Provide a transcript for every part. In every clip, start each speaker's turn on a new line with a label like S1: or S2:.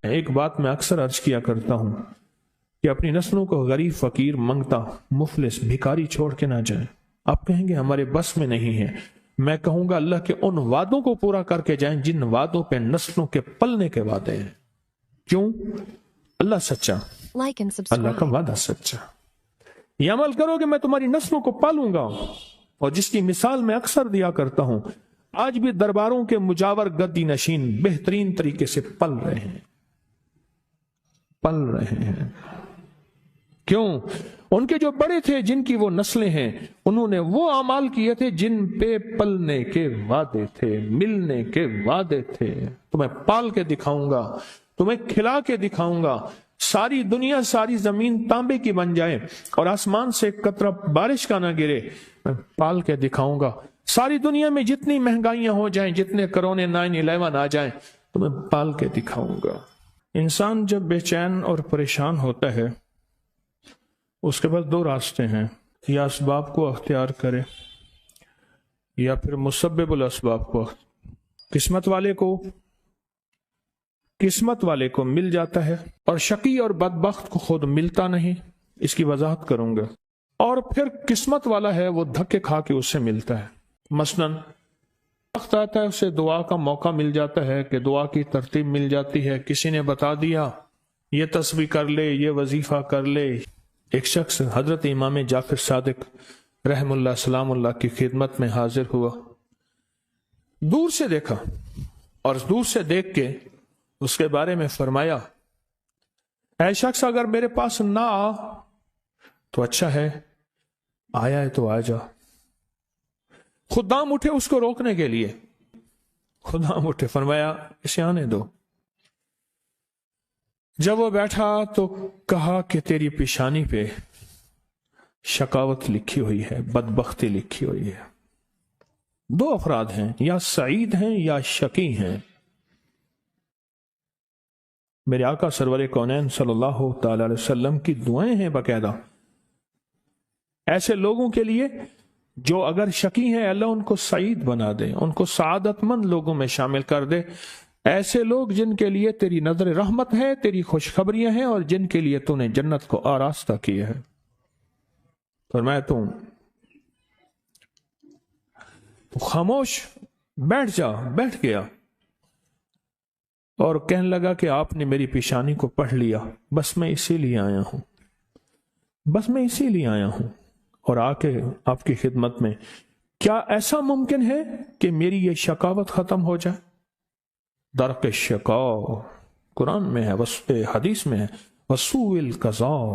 S1: ایک بات میں اکثر عرض کیا کرتا ہوں کہ اپنی نسلوں کو غریب، فقیر، منگتا، مفلس، بھکاری چھوڑ کے نہ جائیں۔ آپ کہیں گے ہمارے بس میں نہیں ہے، میں کہوں گا اللہ کے ان وعدوں کو پورا کر کے جائیں جن وعدوں پہ نسلوں کے پلنے کے وعدے ہیں۔ کیوں؟ اللہ سچا، اللہ کا وعدہ سچا۔ یہ عمل کرو کہ میں تمہاری نسلوں کو پالوں گا، اور جس کی مثال میں اکثر دیا کرتا ہوں، آج بھی درباروں کے مجاور گدی نشین بہترین طریقے سے پل رہے ہیں، پل رہے ہیں۔ کیوں؟ ان کے جو بڑے تھے، جن کی وہ نسلیں ہیں، انہوں نے وہ اعمال کیے تھے جن پہ پلنے کے وعدے تھے، ملنے کے وعدے تھے۔ تمہیں پال کے دکھاؤں گا، تمہیں کھلا کے دکھاؤں گا، ساری دنیا، ساری زمین تانبے کی بن جائے اور آسمان سے قطرہ بارش کا نہ گرے، میں پال کے دکھاؤں گا۔ ساری دنیا میں جتنی مہنگائیاں ہو جائیں، جتنے کرونے 9/11 آ جائیں، تمہیں پال کے دکھاؤں گا۔ انسان جب بے چین اور پریشان ہوتا ہے، اس کے پاس دو راستے ہیں، یا اسباب کو اختیار کرے یا پھر مسبب الاسباب کو۔ قسمت والے کو مل جاتا ہے، اور شقی اور بدبخت کو خود ملتا نہیں۔ اس کی وضاحت کروں گا۔ اور پھر قسمت والا ہے، وہ دھکے کھا کے اس سے ملتا ہے۔ مثلاً وقت آتا ہے، اسے دعا کا موقع مل جاتا ہے کہ دعا کی ترتیب مل جاتی ہے، کسی نے بتا دیا یہ تسبیح کر لے، یہ وظیفہ کر لے۔ ایک شخص حضرت امام جعفر صادق رحم اللہ سلام اللہ کی خدمت میں حاضر ہوا، دور سے دیکھا، اور دور سے دیکھ کے اس کے بارے میں فرمایا، اے شخص، اگر میرے پاس نہ آ تو اچھا ہے، آیا ہے تو آ جا۔ خدام اٹھے اس کو روکنے کے لیے، خدام اٹھے، فرمایا اسے آنے دو۔ جب وہ بیٹھا تو کہا کہ تیری پیشانی پہ شقاوت لکھی ہوئی ہے، بدبختی لکھی ہوئی ہے۔ دو افراد ہیں، یا سعید ہیں یا شقی ہیں۔ میرے آقا سرور کونین صلی اللہ تعالی علیہ وسلم کی دعائیں ہیں باقاعدہ ایسے لوگوں کے لیے جو اگر شقی ہیں، اللہ ان کو سعید بنا دے، ان کو سعادت مند لوگوں میں شامل کر دے۔ ایسے لوگ جن کے لیے تیری نظر رحمت ہے، تیری خوشخبریاں ہیں، اور جن کے لیے تو نے جنت کو آراستہ کیا ہے۔ فرمایا تو خاموش بیٹھ گیا اور کہنے لگا کہ آپ نے میری پیشانی کو پڑھ لیا، بس میں اسی لیے آیا ہوں اور آ کے آپ کی خدمت میں۔ کیا ایسا ممکن ہے کہ میری یہ شقاوت ختم ہو جائے؟ درک شقاء قرآن میں ہے، حدیث میں ہے، وسوء القضاء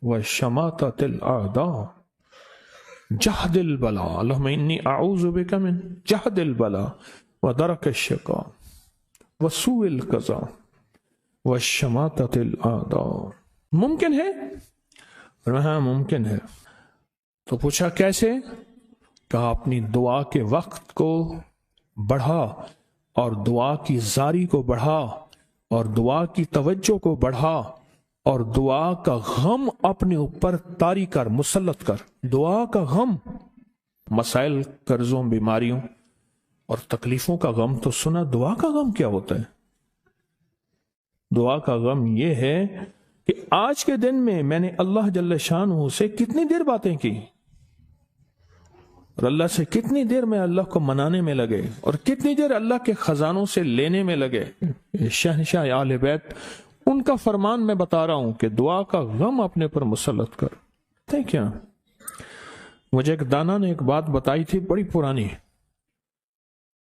S1: وشماتۃ الاعداء جہد البلاء، اللہم انی اعوذ بک من جہد البلاء ودرک الشقاء وسوء القضاء وشماتۃ الاعداء۔ ممکن ہے؟ ہاں ممکن ہے۔ تو پوچھا کیسے؟ کہا اپنی دعا کے وقت کو بڑھا، اور دعا کی زاری کو بڑھا، اور دعا کی توجہ کو بڑھا، اور دعا کا غم اپنے اوپر طاری کر، مسلط کر۔ دعا کا غم، مسائل، قرضوں، بیماریوں اور تکلیفوں کا غم تو سنا، دعا کا غم کیا ہوتا ہے؟ دعا کا غم یہ ہے کہ آج کے دن میں نے اللہ جل شانہ سے کتنی دیر باتیں کی، اور اللہ سے کتنی دیر میں اللہ کو منانے میں لگے، اور کتنی دیر اللہ کے خزانوں سے لینے میں لگے۔ شہنشاہ آل بیت، ان کا فرمان میں بتا رہا ہوں کہ دعا کا غم اپنے پر مسلط کر۔ تھے کیا؟ مجھے ایک دانا نے ایک بات بتائی تھی بڑی پرانی،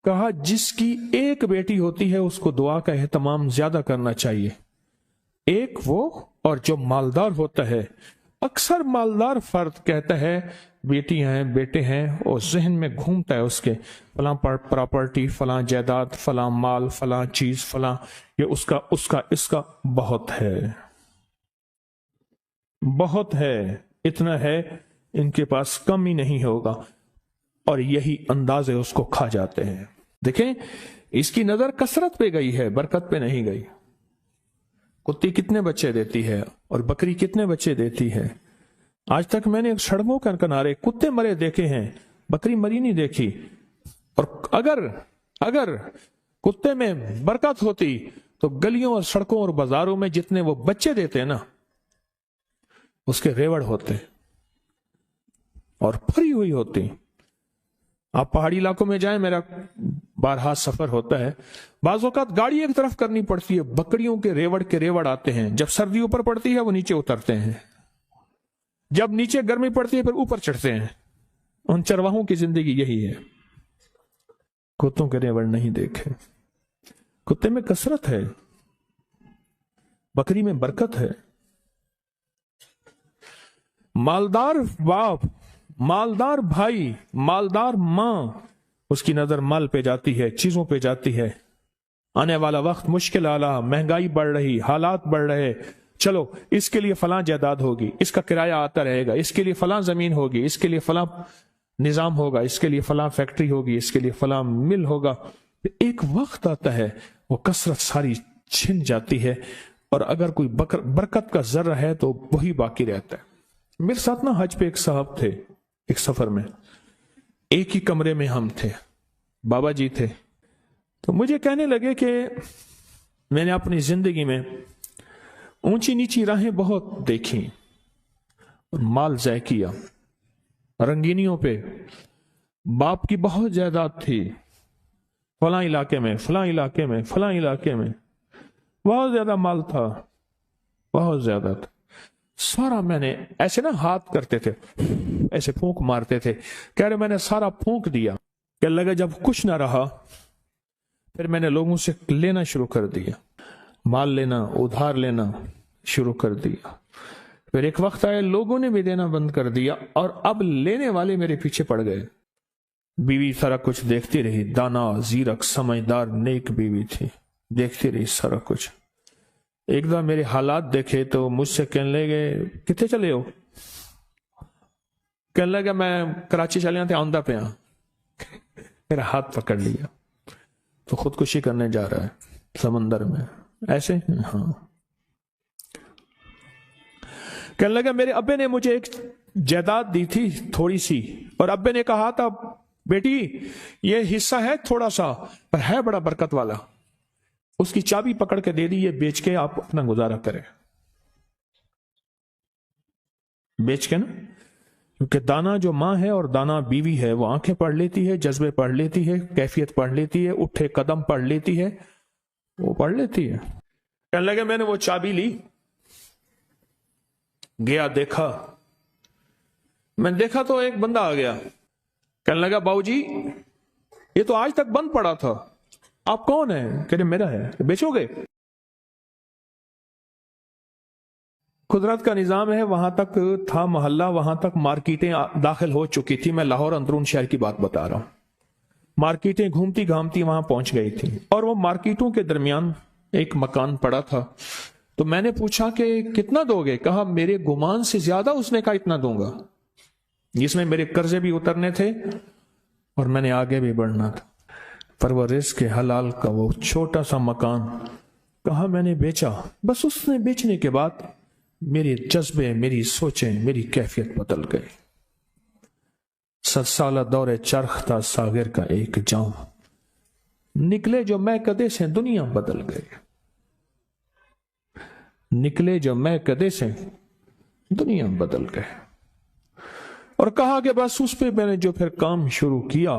S1: کہا جس کی ایک بیٹی ہوتی ہے اس کو دعا کا اہتمام زیادہ کرنا چاہیے، ایک وہ، اور جو مالدار ہوتا ہے، اکثر مالدار فرد کہتا ہے بیٹی ہیں، بیٹے ہیں، اور ذہن میں گھومتا ہے اس کے فلاں پراپرٹی، فلاں جائیداد، فلاں مال، فلاں چیز، فلاں، یہ اس کا بہت ہے، اتنا ہے، ان کے پاس کم ہی نہیں ہوگا، اور یہی انداز ہے، اس کو کھا جاتے ہیں۔ دیکھیں اس کی نظر کثرت پہ گئی ہے، برکت پہ نہیں گئی۔ کتی کتنے بچے دیتی ہے اور بکری کتنے بچے دیتی ہے؟ آج تک میں نے سڑکوں کے کنارے کتے مرے دیکھے ہیں، بکری مری نہیں دیکھی۔ اور اگر کتے میں برکت ہوتی تو گلیوں اور سڑکوں اور بازاروں میں جتنے وہ بچے دیتے ہیں نا، اس کے ریوڑ ہوتے ہیں اور پھری ہوئی ہوتی. آپ پہاڑی علاقوں میں جائیں، میرا بارہا سفر ہوتا ہے، بعض اوقات گاڑی ایک طرف کرنی پڑتی ہے، بکریوں کے ریوڑ آتے ہیں. جب سردی اوپر پڑتی ہے وہ نیچے اترتے ہیں، جب نیچے گرمی پڑتی ہے پھر اوپر چڑھتے ہیں. ان چرواہوں کی زندگی یہی ہے. کتوں کے ریوڑ نہیں دیکھے. کتے میں کثرت ہے، بکری میں برکت ہے. مالدار باپ، مالدار بھائی، مالدار ماں، اس کی نظر مال پہ جاتی ہے، چیزوں پہ جاتی ہے. آنے والا وقت مشکل آلا، مہنگائی بڑھ رہی، حالات بڑھ رہے، چلو اس کے لیے فلاں جائیداد ہوگی، اس کا کرایہ آتا رہے گا، اس کے لیے فلاں زمین ہوگی، اس کے لیے فلاں نظام ہوگا، اس کے لیے فلاں فیکٹری ہوگی، اس کے لیے فلاں مل ہوگا. ایک وقت آتا ہے وہ کثرت ساری چھن جاتی ہے، اور اگر کوئی برکت کا ذرہ ہے تو وہی باقی رہتا ہے. میرے ساتھ نا حج پہ ایک صاحب تھے، ایک سفر میں، ایک ہی کمرے میں ہم تھے، بابا جی تھے. تو مجھے کہنے لگے کہ میں نے اپنی زندگی میں اونچی نیچی راہیں بہت دیکھی اور مال ضائع کیا. رنگینیوں پہ باپ کی بہت جائیداد تھی، فلاں علاقے میں، فلاں علاقے میں، فلاں علاقے میں بہت زیادہ مال تھا، بہت زیادہ تھا. سارا میں نے ایسے نا ہاتھ کرتے تھے، ایسے پھونک مارتے تھے، کہہ رہے میں نے سارا پھونک دیا. کہ لگا جب کچھ نہ رہا پھر میں نے لوگوں سے لینا شروع کر دیا، مال لینا، ادھار لینا شروع کر دیا. پھر ایک وقت آیا لوگوں نے بھی دینا بند کر دیا، اور اب لینے والے میرے پیچھے پڑ گئے. بیوی سارا کچھ دیکھتی رہی، دانا، زیرک، سمجھدار، نیک بیوی تھی، دیکھتی رہی سارا کچھ. ایک دم میرے حالات دیکھے تو مجھ سے کہنے لگے کتنے چلے ہو؟ کہنے لگا میں کراچی چلے آتے آندہ پہ ہاں. میرا ہاتھ پکڑ لیا تو خودکشی کرنے جا رہا ہے سمندر میں ایسے. ہاں. کہنے لگا میرے ابے نے مجھے ایک جائیداد دی تھی تھوڑی سی، اور ابے نے کہا تھا بیٹی یہ حصہ ہے تھوڑا سا پر ہے بڑا برکت والا، اس کی چابی پکڑ کے دے دی، یہ بیچ کے آپ اپنا گزارا کریں. بیچ کے نا، کیونکہ دانا جو ماں ہے اور دانا بیوی ہے وہ آنکھیں پڑھ لیتی ہے، جذبے پڑھ لیتی ہے، کیفیت پڑھ لیتی ہے، اٹھے قدم پڑھ لیتی ہے، وہ پڑھ لیتی ہے. کہنے لگے میں نے وہ چابی لی، گیا دیکھا، میں نے دیکھا تو ایک بندہ آ گیا. کہنے لگا باؤ جی یہ تو آج تک بند پڑا تھا، آپ کون ہیں؟ کہ میرا ہے، بیچو گے؟ قدرت کا نظام ہے، وہاں تک تھا محلہ، وہاں تک مارکیٹیں داخل ہو چکی تھی. میں لاہور اندرون شہر کی بات بتا رہا ہوں. مارکیٹیں گھومتی گھامتی وہاں پہنچ گئی تھی، اور وہ مارکیٹوں کے درمیان ایک مکان پڑا تھا. تو میں نے پوچھا کہ کتنا دو گے؟ کہا میرے گمان سے زیادہ. اس نے کہا اتنا دوں گا. جس میں میرے قرضے بھی اترنے تھے اور میں نے آگے بھی بڑھنا تھا. پر وہ رزق حلال کا وہ چھوٹا سا مکان کہا میں نے بیچا. بس اس نے بیچنے کے بعد میرے جذبے، میری سوچیں، میری کیفیت بدل گئی. 7 سالہ دور چرخ تھا ساغر کا ایک جام، نکلے جو میں کدے سے دنیا بدل گئی. نکلے جو میں کدے سے دنیا بدل گئے. اور کہا کہ بس اس پہ میں نے جو پھر کام شروع کیا،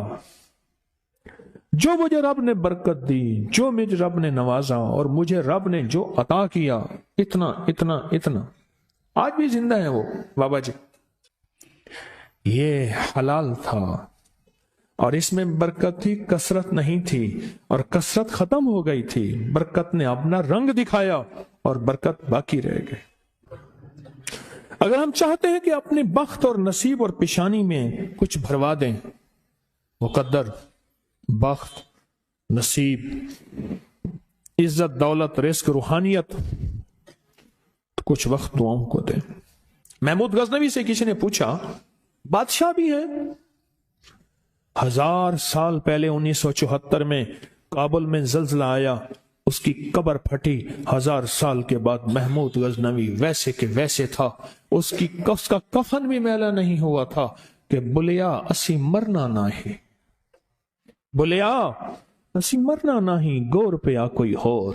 S1: جو مجھے رب نے برکت دی، جو مجھے رب نے نوازا، اور مجھے رب نے جو عطا کیا، اتنا اتنا اتنا. آج بھی زندہ ہے وہ بابا جی. یہ حلال تھا اور اس میں برکت تھی، کثرت نہیں تھی، اور کثرت ختم ہو گئی تھی. برکت نے اپنا رنگ دکھایا اور برکت باقی رہ گئی. اگر ہم چاہتے ہیں کہ اپنے بخت اور نصیب اور پیشانی میں کچھ بھروا دیں، مقدر، بخت، نصیب، عزت، دولت، رزق، روحانیت، تو کچھ وقت دعاؤں کو دیں. محمود غزنوی سے کسی نے پوچھا بادشاہ بھی ہے. 1000 سال پہلے 1974 میں کابل میں زلزلہ آیا، اس کی قبر پھٹی. 1000 سال کے بعد محمود غزنوی ویسے کہ ویسے تھا. اس کا کفن بھی میلا نہیں ہوا تھا کہ بلیا اسی مرنا نہیں، بلیا اسی مرنا نہیں، گور پہ آ کوئی اور.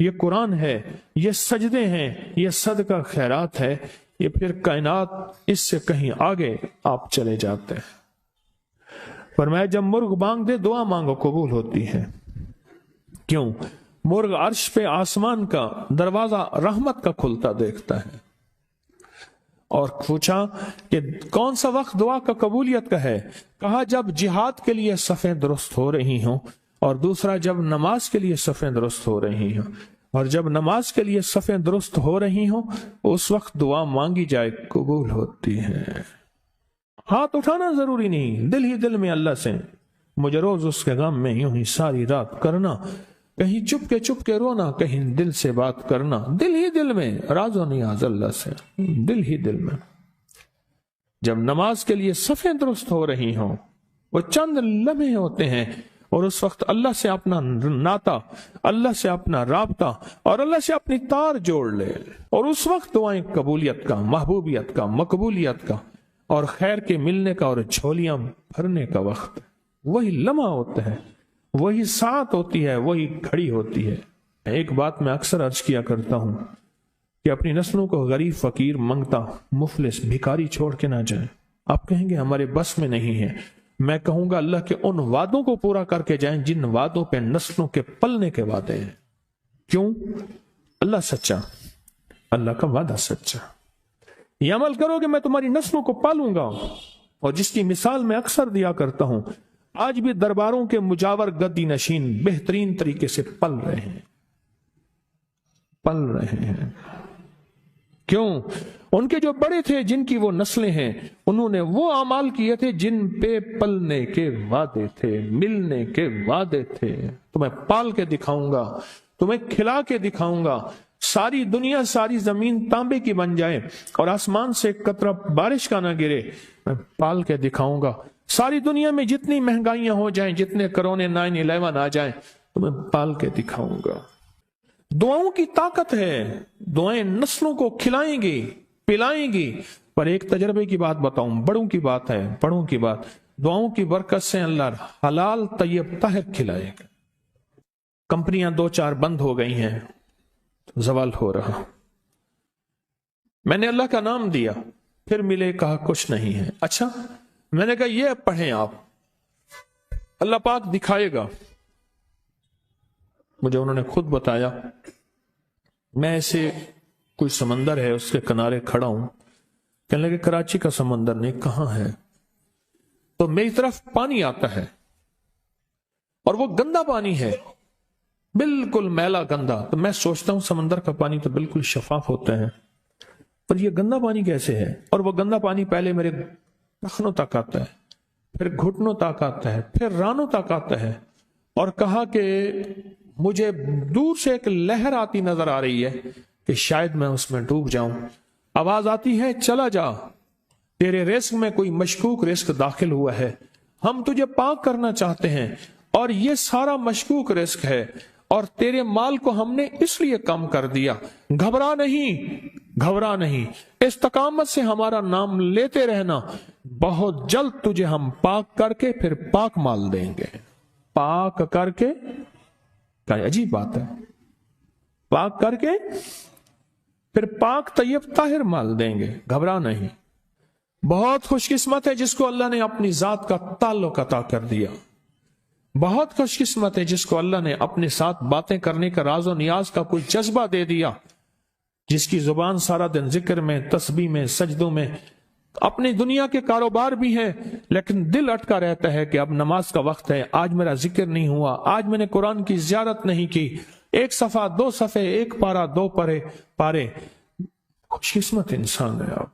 S1: یہ قرآن ہے، یہ سجدے ہیں، یہ صدقہ خیرات ہے، یہ پھر کائنات اس سے کہیں آگے آپ چلے جاتے ہیں۔ فرمایا جب مرغ بانگ دے دعا مانگو قبول ہوتی ہے۔ کیوں؟ مرغ عرش پہ آسمان کا دروازہ رحمت کا کھلتا دیکھتا ہے۔ اور پوچھا کہ کون سا وقت دعا کا قبولیت کا ہے؟ کہا جب جہاد کے لیے صفیں درست ہو رہی ہوں، اور دوسرا جب نماز کے لیے صفیں درست ہو رہی ہوں، اور جب نماز کے لیے صفیں درست ہو رہی ہوں اس وقت دعا مانگی جائے قبول ہوتی ہے۔ ہاتھ اٹھانا ضروری نہیں، دل ہی دل میں اللہ سے مجھے روز اس کے غم میں یوں ہی ساری رات کرنا، کہیں چپ کے رونا، کہیں دل سے بات کرنا، دل ہی دل میں راز و نیاز اللہ سے، دل ہی دل میں۔ جب نماز کے لیے صفیں درست ہو رہی ہوں، وہ چند لمحے ہوتے ہیں، اور اس وقت اللہ سے اپنا ناتا، اللہ سے اپنا رابطہ اور اللہ سے اپنی تار جوڑ لے، اور اس وقت دعائیں قبولیت کا، محبوبیت کا، مقبولیت کا اور خیر کے ملنے کا اور جھولیاں بھرنے کا وقت، وہی لمحہ ہوتا ہے، وہی ساعت ہوتی ہے، وہی گھڑی ہوتی ہے۔ ایک بات میں اکثر عرض کیا کرتا ہوں کہ اپنی نسلوں کو غریب، فقیر، منگتا، مفلس، بھکاری چھوڑ کے نہ جائیں۔ آپ کہیں گے ہمارے بس میں نہیں ہے، میں کہوں گا اللہ کے ان وعدوں کو پورا کر کے جائیں جن وعدوں پہ نسلوں کے پلنے کے وعدے ہیں۔ کیوں؟ اللہ سچا، اللہ کا وعدہ سچا۔ یہ عمل کرو گے میں تمہاری نسلوں کو پالوں گا، اور جس کی مثال میں اکثر دیا کرتا ہوں، آج بھی درباروں کے مجاور گدی نشین بہترین طریقے سے پل رہے ہیں، پل رہے ہیں۔ کیوں؟ ان کے جو بڑے تھے، جن کی وہ نسلیں ہیں، انہوں نے وہ اعمال کیے تھے جن پہ پلنے کے وعدے تھے، ملنے کے وعدے تھے۔ تمہیں پال کے دکھاؤں گا، تمہیں کھلا کے دکھاؤں گا، ساری دنیا، ساری زمین تانبے کی بن جائے اور آسمان سے ایک قطرہ بارش کا نہ گرے، میں پال کے دکھاؤں گا۔ ساری دنیا میں جتنی مہنگائیاں ہو جائیں، جتنے کرونے 9/11 آ جائیں، تمہیں پال کے دکھاؤں گا۔ دعاؤں کی طاقت ہے، دعائیں نسلوں کو کھلائیں گی، پلائیں گی۔ پر ایک تجربے کی بات بتاؤں، بڑوں کی بات ہے، بڑوں کی بات، دعاؤں کی برکت سے اللہ حلال طیب طاہر کھلائے گا۔ کمپنیاں 2-4 بند ہو گئی ہیں، زوال ہو رہا، میں نے اللہ کا نام دیا، پھر ملے، کہا کچھ نہیں ہے۔ اچھا، میں نے کہا یہ پڑھیں آپ، اللہ پاک دکھائے گا۔ مجھے انہوں نے خود بتایا، میں ایسے کوئی سمندر ہے اس کے کنارے کھڑا ہوں، کہنے لگے کراچی کا سمندر نہیں، کہاں ہے؟ تو میری طرف پانی آتا ہے اور وہ گندا پانی ہے، بالکل میلا گندا۔ تو میں سوچتا ہوں سمندر کا پانی تو بالکل شفاف ہوتا ہے، پر یہ گندا پانی کیسے ہے؟ اور وہ گندا پانی پہلے میرے ٹخنوں تک آتا ہے، پھر گھٹنوں تک آتا ہے، پھر رانوں تک آتا ہے۔ اور کہا کہ مجھے دور سے ایک لہر آتی نظر آ رہی ہے کہ شاید میں اس میں ڈوب جاؤں۔ آواز آتی ہے چلا جا، تیرے رزق میں کوئی مشکوک رزق داخل ہوا ہے، ہم تجھے پاک کرنا چاہتے ہیں، اور یہ سارا مشکوک رزق ہے، اور تیرے مال کو ہم نے اس لیے کم کر دیا۔ گھبرا نہیں، گھبرا نہیں، استقامت سے ہمارا نام لیتے رہنا، بہت جلد تجھے ہم پاک کر کے پھر پاک مال دیں گے۔ پاک کر کے، کیا عجیب بات ہے، پاک کر کے پھر پاک طیب طاہر مال دیں گے، گھبرا نہیں۔ بہت خوش قسمت ہے جس کو اللہ نے اپنی ذات کا تعلق عطا کر دیا، بہت خوش قسمت ہے جس کو اللہ نے اپنے ساتھ باتیں کرنے کا، راز و نیاز کا کوئی جذبہ دے دیا، جس کی زبان سارا دن ذکر میں، تسبیح میں، سجدوں میں، اپنی دنیا کے کاروبار بھی ہیں، لیکن دل اٹکا رہتا ہے کہ اب نماز کا وقت ہے، آج میرا ذکر نہیں ہوا، آج میں نے قرآن کی زیارت نہیں کی، 1 صفحہ 2 صفحے، 1 پارہ 2 پارے۔ خوش قسمت انسان ہے۔ آپ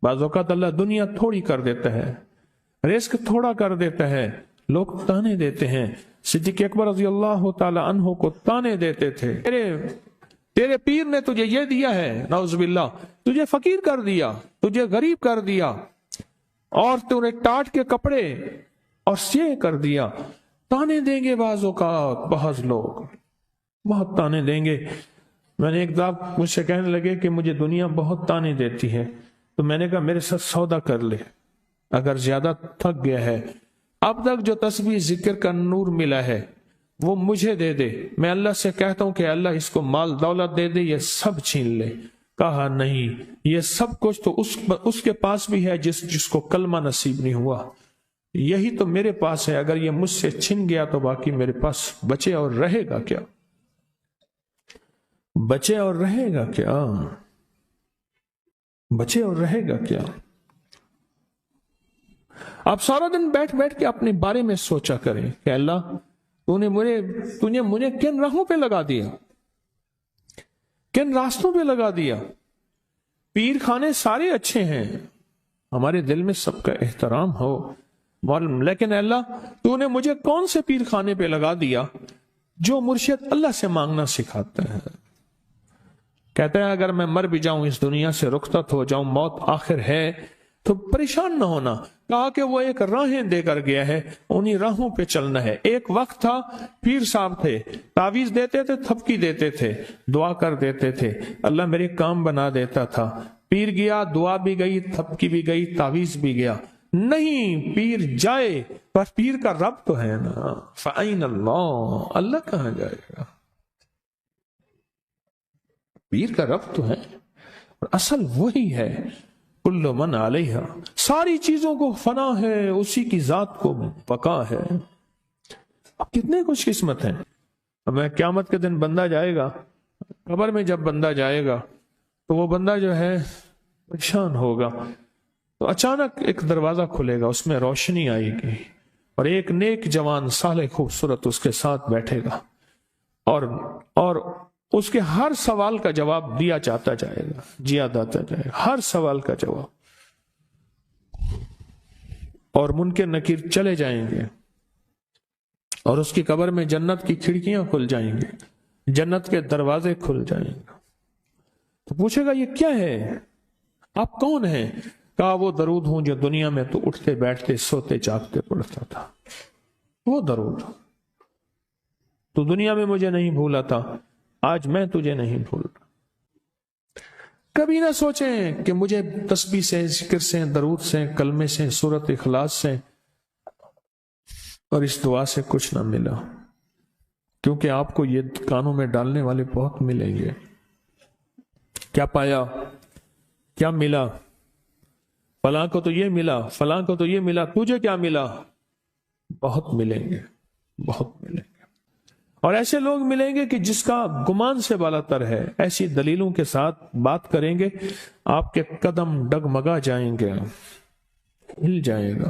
S1: بعض اوقات اللہ دنیا تھوڑی کر دیتا ہے، رزق تھوڑا کر دیتا ہے، لوگ تانے دیتے ہیں۔ صدیق اکبر رضی اللہ تعالی عنہ کو تانے دیتے تھے، تیرے پیر نے تجھے یہ دیا ہے، نعوذ باللہ، تجھے فقیر کر دیا، تجھے غریب کر دیا، اور تجھے ٹاٹ کے کپڑے اور یہ کر دیا۔ تانے دیں گے بعض اوقات، بعض لوگ بہت تانے دیں گے۔ میں نے ایک دفعہ مجھ سے کہنے لگے کہ مجھے دنیا بہت تانے دیتی ہے، تو میں نے کہا میرے ساتھ سودا کر لے، اگر زیادہ تھک گیا ہے، اب تک جو تسبیح ذکر کا نور ملا ہے، وہ مجھے دے دے، میں اللہ سے کہتا ہوں کہ اللہ اس کو مال دولت دے دے، یہ سب چھین لے۔ کہا نہیں، یہ سب کچھ تو اس کے پاس بھی ہے جس کو کلمہ نصیب نہیں ہوا، یہی تو میرے پاس ہے، اگر یہ مجھ سے چھن گیا تو باقی میرے پاس بچے اور رہے گا کیا؟ بچے اور رہے گا کیا؟ بچے اور رہے گا کیا؟ آپ سارا دن بیٹھ کے اپنے بارے میں سوچا کریں کہ اللہ تو نے مجھے کن راہوں پہ لگا دیا، کن راستوں پہ لگا دیا۔ پیر خانے سارے اچھے ہیں، ہمارے دل میں سب کا احترام ہو، لیکن اللہ تو نے مجھے کون سے پیر خانے پہ لگا دیا جو مرشد اللہ سے مانگنا سکھاتا ہے؟ کہتا ہے اگر میں مر بھی جاؤں، اس دنیا سے رخصت ہو جاؤں، موت آخر ہے، تو پریشان نہ ہونا۔ کہا کہ وہ ایک راہیں دے کر گیا ہے، انہی راہوں پہ چلنا ہے۔ ایک وقت تھا پیر صاحب تھے، تعویذ دیتے تھے، تھپکی دیتے تھے، دعا کر دیتے تھے، اللہ میرے کام بنا دیتا تھا۔ پیر گیا، دعا بھی گئی، تھپکی بھی گئی، تعویذ بھی گیا۔ نہیں، پیر جائے پر پیر کا رب تو ہے نا، فَأَيْنَ اللَّهُ، اللہ کہاں جائے گا؟ پیر کا رب تو ہے اور اصل وہی ہے۔ کل من علیہا، ساری چیزوں کو فنا ہے، اسی کی ذات کو بقا ہے۔ اب کتنے خوش قسمت ہیں۔ اب میں قیامت کے دن بندہ جائے گا قبر میں، جب بندہ جائے گا تو وہ بندہ جو ہے پریشان ہوگا، تو اچانک ایک دروازہ کھلے گا، اس میں روشنی آئے گی اور ایک نیک جوان صالح خوبصورت اس کے ساتھ بیٹھے گا، اور اس کے ہر سوال کا جواب دیا جاتا جائے گا، جیا جاتا جائے گا، ہر سوال کا جواب، اور منکر نکیر چلے جائیں گے، اور اس کی قبر میں جنت کی کھڑکیاں کھل جائیں گے، جنت کے دروازے کھل جائیں گے۔ تو پوچھے گا یہ کیا ہے، آپ کون ہیں؟ کہا وہ درود ہوں جو دنیا میں تو اٹھتے بیٹھتے سوتے جاگتے پڑھتا تھا، وہ درود۔ تو دنیا میں مجھے نہیں بھولا تھا، آج میں تجھے نہیں بھول رہا۔ کبھی نہ سوچیں کہ مجھے تسبیح سے، ذکر سے، درود سے، کلمے سے، سورت اخلاص سے اور اس دعا سے کچھ نہ ملا، کیونکہ آپ کو یہ کانوں میں ڈالنے والے بہت ملیں گے۔ کیا پایا، کیا ملا؟ فلاں کو تو یہ ملا، فلاں کو تو یہ ملا، تجھے کیا ملا؟ بہت ملیں گے، بہت ملیں گے۔ اور ایسے لوگ ملیں گے کہ جس کا گمان سے بالا تر ہے، ایسی دلیلوں کے ساتھ بات کریں گے، آپ کے قدم ڈگمگا جائیں گے، ہل جائے گا،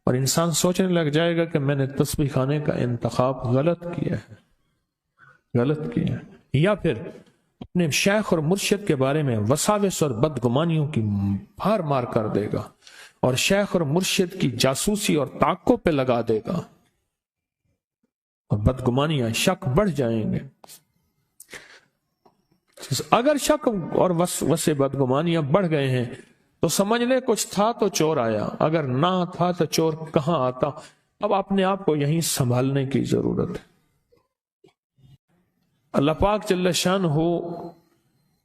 S1: اور انسان سوچنے لگ جائے گا کہ میں نے تسبیح خانے کا انتخاب غلط کیا ہے، غلط کیا ہے۔ یا پھر اپنے شیخ اور مرشد کے بارے میں وساوس اور بدگمانیوں کی بھار مار کر دے گا، اور شیخ اور مرشد کی جاسوسی اور تعقب پہ لگا دے گا، اور بدگمانیاں، شک بڑھ جائیں گے۔ اگر شک اور وسے بدگمانیاں بڑھ گئے ہیں تو سمجھ لے کچھ تھا تو چور آیا، اگر نہ تھا تو چور کہاں آتا۔ اب اپنے آپ کو یہیں سنبھالنے کی ضرورت ہے۔ اللہ پاک جل شانہ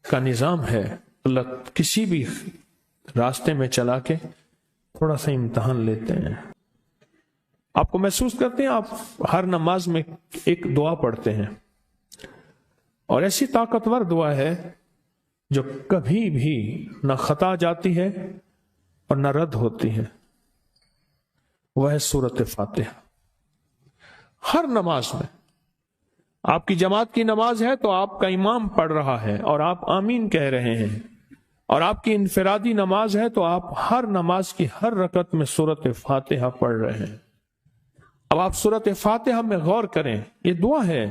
S1: کا نظام ہے، اللہ کسی بھی راستے میں چلا کے تھوڑا سا امتحان لیتے ہیں۔ آپ کو محسوس کرتے ہیں، آپ ہر نماز میں ایک دعا پڑھتے ہیں، اور ایسی طاقتور دعا ہے جو کبھی بھی نہ خطا جاتی ہے اور نہ رد ہوتی ہے، وہ ہے سورۃ فاتحہ۔ ہر نماز میں، آپ کی جماعت کی نماز ہے تو آپ کا امام پڑھ رہا ہے اور آپ آمین کہہ رہے ہیں، اور آپ کی انفرادی نماز ہے تو آپ ہر نماز کی ہر رکعت میں سورۃ فاتحہ پڑھ رہے ہیں۔ اب آپ سورۃ فاتحہ میں غور کریں، یہ دعا ہے،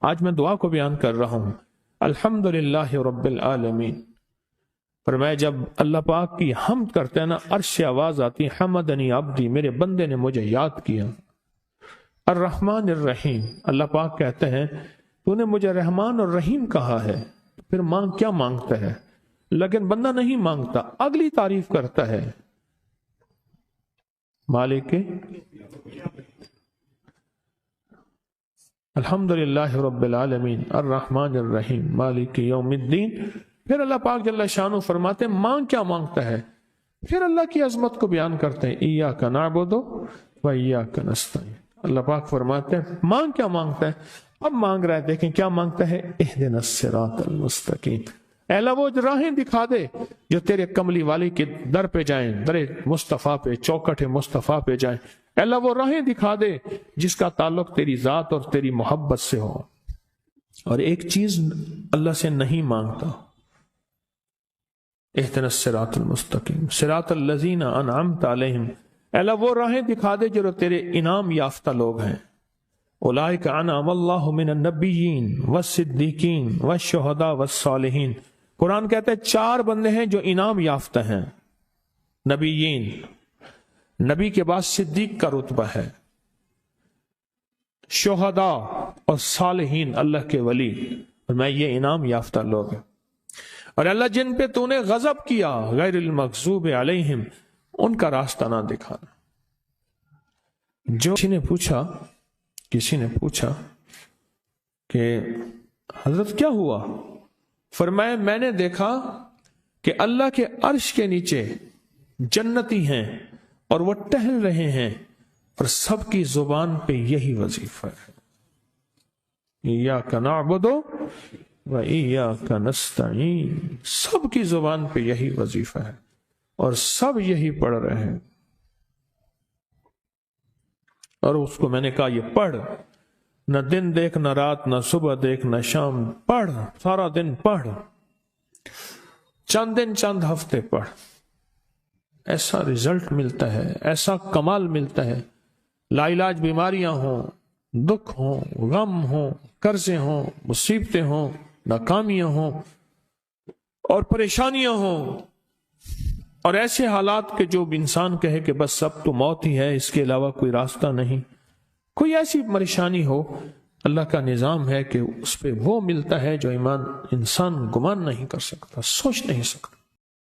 S1: آج میں دعا کو بیان کر رہا ہوں۔ الحمدللہ رب العالمین، فرمایا جب اللہ پاک کی حمد کرتے ہیں نا، عرش سے آواز آتی ہے، حمدنی عبدی، میرے بندے نے مجھے یاد کیا۔ الرحمن الرحیم، اللہ پاک کہتے ہیں تو نے مجھے رحمان اور رحیم کہا ہے، پھر کیا مانگتا ہے؟ لیکن بندہ نہیں مانگتا، اگلی تعریف کرتا ہے، مالک الحمدللہ رب العالمین الرحمن الرحیم مالک یوم الدین۔ پھر اللہ پاک جل شانہ فرماتے ہیں مانگ کیا مانگتا ہے، پھر اللہ کی عظمت کو بیان کرتے ہیں، ایاک نعبد و ایاک نستعین، اللہ پاک فرماتے ہیں مانگ کیا مانگتا ہے؟ اب مانگ رہا ہے، دیکھیں کیا مانگتا ہے، اہدنا الصراط المستقیم، اے اللہ وہ راہیں دکھا دے جو تیرے کملی والی کے در پہ جائیں، در مصطفیٰ پہ، چوکٹ مصطفیٰ پہ جائیں، اے اللہ وہ راہیں دکھا دے جس کا تعلق تیری ذات اور تیری محبت سے ہو۔ اور ایک چیز اللہ سے نہیں مانگتا، اہدنا الصراط المستقیم صراط الذین انعمت علیہم، اے اللہ وہ راہیں دکھا دے جو تیرے انعام یافتہ لوگ ہیں، اولئک انعم اللہ من النبیین والصدیقین والشہداء والصالحین۔ قرآن کہتا ہے 4 بندے ہیں جو انعام یافتہ ہیں، نبیین، نبی کے بعد صدیق کا رتبہ ہے، شہداء اور صالحین اللہ کے ولی، اور میں یہ انعام یافتہ لوگ ہیں۔ اور اللہ جن پہ تو نے غضب کیا غیر المغضوب علیہم، ان کا راستہ نہ دکھانا۔ جو کسی نے پوچھا کہ حضرت کیا ہوا؟ فرمایا میں نے دیکھا کہ اللہ کے عرش کے نیچے جنتی ہیں اور وہ ٹہل رہے ہیں اور سب کی زبان پہ یہی وظیفہ ہے، ایاک نعبد و ایاک نستعین، سب کی زبان پہ یہی وظیفہ ہے اور سب یہی پڑھ رہے ہیں۔ اور اس کو میں نے کہا یہ پڑھ، نہ دن دیکھ نہ رات، نہ صبح دیکھ نہ شام، پڑھ، سارا دن پڑھ، چند دن چند ہفتے پڑھ، ایسا رزلٹ ملتا ہے، ایسا کمال ملتا ہے۔ لا علاج بیماریاں ہوں، دکھ ہوں، غم ہوں، قرضے ہوں، مصیبتیں ہوں، ناکامیاں ہوں اور پریشانیاں ہوں، اور ایسے حالات کہ جو انسان کہے کہ بس سب تو موت ہی ہے، اس کے علاوہ کوئی راستہ نہیں، کوئی ایسی پریشانی ہو، اللہ کا نظام ہے کہ اس پہ وہ ملتا ہے جو انسان گمان نہیں کر سکتا، سوچ نہیں سکتا۔